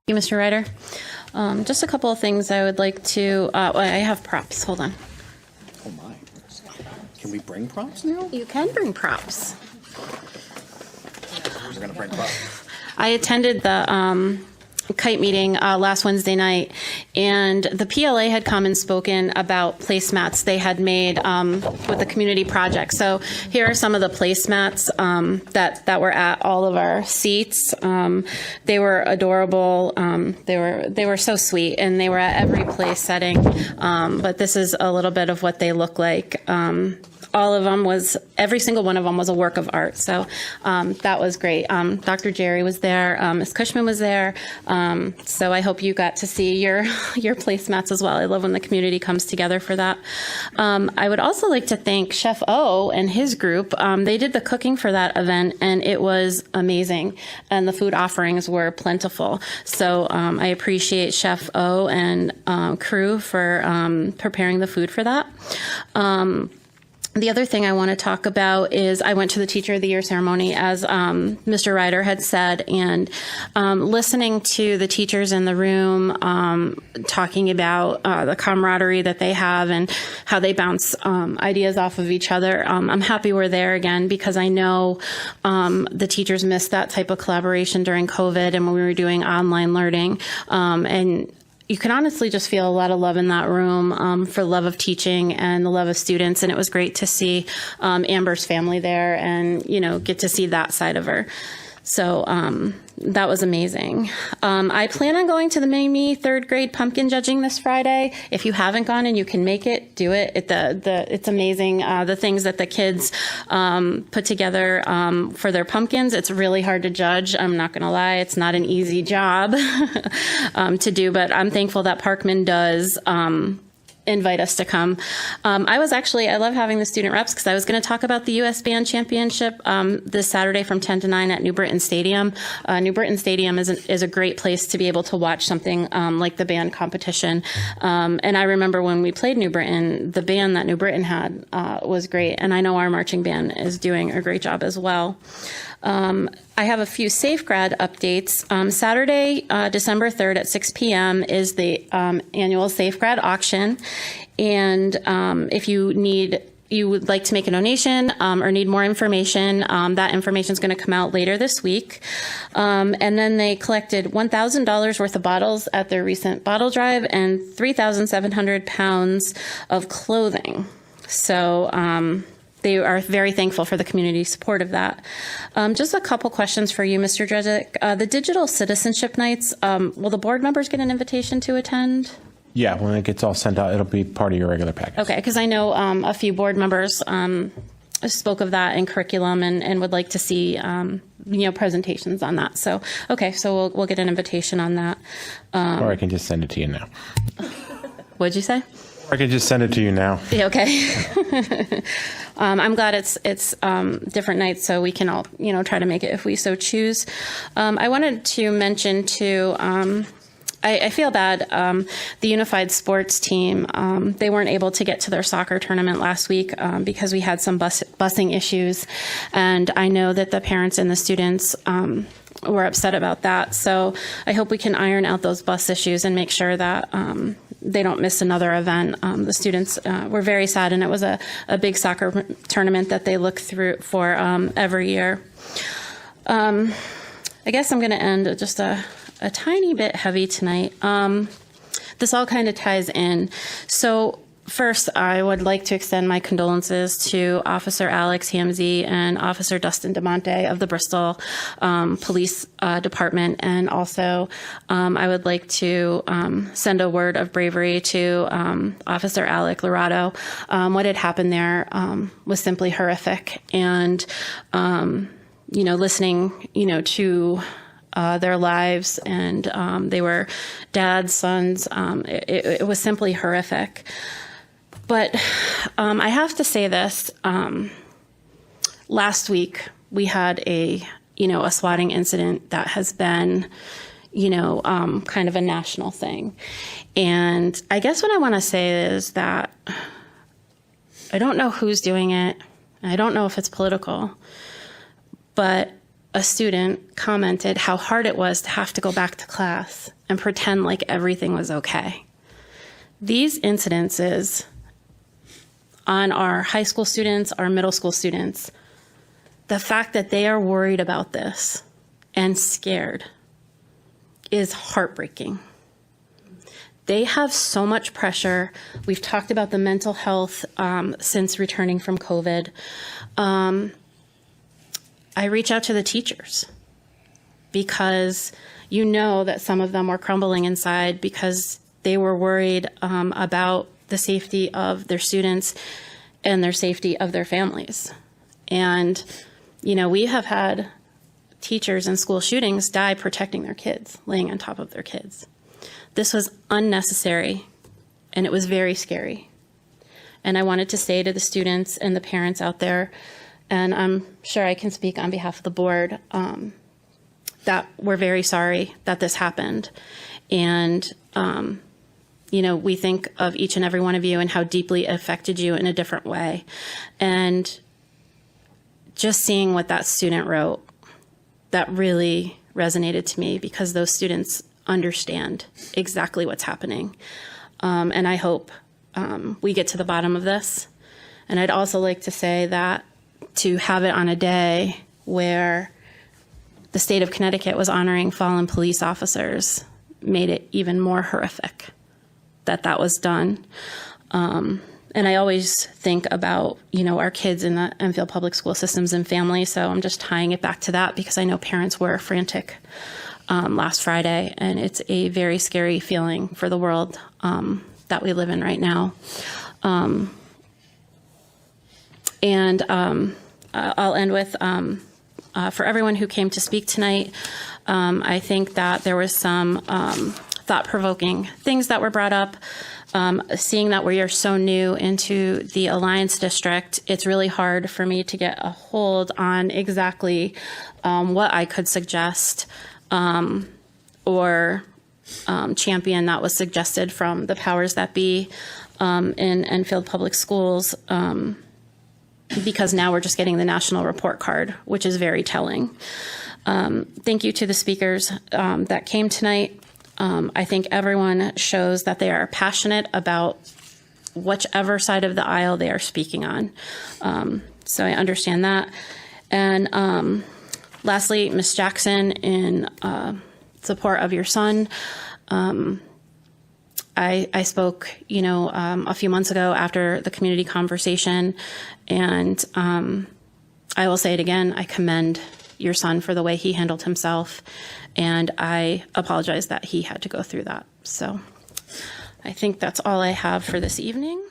Thank you, Mr. Ryder. Just a couple of things I would like to, I have props, hold on. Oh my. Can we bring props now? You can bring props. We're going to bring props. I attended the kite meeting last Wednesday night, and the PLA had come and spoken about placemats they had made with the community project. So here are some of the placemats that were at all of our seats. They were adorable. They were so sweet, and they were at every place setting. But this is a little bit of what they look like. All of them every single one of them was a work of art. So that was great. Dr. Jerry was there. Ms. Cushman was there. So I hope you got to see your placemats as well. I love when the community comes together for that. I would also like to thank Chef O and his group. They did the cooking for that event, and it was amazing. And the food offerings were plentiful. So I appreciate Chef O and crew for preparing the food for that. The other thing I want to talk about is I went to the Teacher of the Year ceremony, as Mr. Ryder had said, and listening to the teachers in the room talking about the camaraderie that they have and how they bounce ideas off of each other. I'm happy we're there again, because I know the teachers missed that type of collaboration during COVID and when we were doing online learning. And you can honestly just feel a lot of love in that room for love of teaching and the love of students. And it was great to see Amber's family there and, get to see that side of her. So that was amazing. I plan on going to the Mimi third grade pumpkin judging this Friday. If you haven't gone and you can make it, do it. It's amazing. The things that the kids put together for their pumpkins. It's really hard to judge. I'm not going to lie. It's not an easy job to do, but I'm thankful that Parkman does invite us to come. I love having the student reps, because I was going to talk about the U.S. Band Championship this Saturday from 10 to 9 at New Britain Stadium. New Britain Stadium is a great place to be able to watch something like the band competition. And I remember when we played New Britain, the band that New Britain had was great. And I know our marching band is doing a great job as well. I have a few Safegrad updates. Saturday, December 3rd at 6 p.m. is the annual Safegrad auction. And if you would like to make a donation or need more information, that information is going to come out later this week. And then they collected $1,000 worth of bottles at their recent bottle drive and 3,700 pounds of clothing. So they are very thankful for the community support of that. Just a couple questions for you, Mr. Drezick. The digital citizenship nights, will the board members get an invitation to attend? Yeah, when it gets all sent out, it'll be part of your regular package. Okay, because I know a few board members spoke of that in curriculum and would like to see presentations on that. So, so we'll get an invitation on that. Or I can just send it to you now. What'd you say? I can just send it to you now. Yeah, okay. I'm glad it's different nights, so we can all try to make it if we so choose. I wanted to mention too. I feel bad. The Unified Sports team, they weren't able to get to their soccer tournament last week because we had some busing issues, and I know that the parents and the students were upset about that. So I hope we can iron out those bus issues and make sure that they don't miss another event. The students were very sad, and it was a big soccer tournament that they look through for every year. I guess I'm going to end just a tiny bit heavy tonight. This all kind of ties in. So first, I would like to extend my condolences to Officer Alex Hamzy and Officer Dustin DeMonte of the Bristol Police Department. And also, I would like to send a word of bravery to Officer Alec Lorado. What had happened there was simply horrific. And, listening, to their lives, and they were dads, sons. It was simply horrific. But I have to say this. Last week, we had a swatting incident that has been, kind of a national thing. And I guess what I want to say is that I don't know who's doing it. I don't know if it's political. But a student commented how hard it was to have to go back to class and pretend like everything was okay. These incidences on our high school students, our middle school students, the fact that they are worried about this and scared is heartbreaking. They have so much pressure. We've talked about the mental health since returning from COVID. I reach out to the teachers because you know that some of them were crumbling inside because they were worried about the safety of their students and their safety of their families. And, you know, we have had teachers in school shootings die protecting their kids, laying on top of their kids. This was unnecessary, and it was very scary. And I wanted to say to the students and the parents out there, and I'm sure I can speak on behalf of the board, that we're very sorry that this happened. And, you know, we think of each and every one of you and how deeply it affected you in a different way. And just seeing what that student wrote, that really resonated to me because those students understand exactly what's happening. And I hope we get to the bottom of this. And I'd also like to say that to have it on a day where the state of Connecticut was honoring fallen police officers made it even more horrific that that was done. And I always think about, you know, our kids in the Enfield public school systems and families. So I'm just tying it back to that because I know parents were frantic last Friday, and it's a very scary feeling for the world that we live in right now. I'll end with, for everyone who came to speak tonight, I think that there was some thought-provoking things that were brought up. Seeing that we are so new into the Alliance District, it's really hard for me to get a hold on exactly what I could suggest or champion that was suggested from the powers that be in Enfield Public Schools, because now we're just getting the national report card, which is very telling. Thank you to the speakers that came tonight. I think everyone shows that they are passionate about whichever side of the aisle they are speaking on. So I understand that. And lastly, Ms. Jackson, in support of your son, I spoke, you know, a few months ago after the community conversation, and I will say it again, I commend your son for the way he handled himself, and I apologize that he had to go through that. So I think that's all I have for this evening.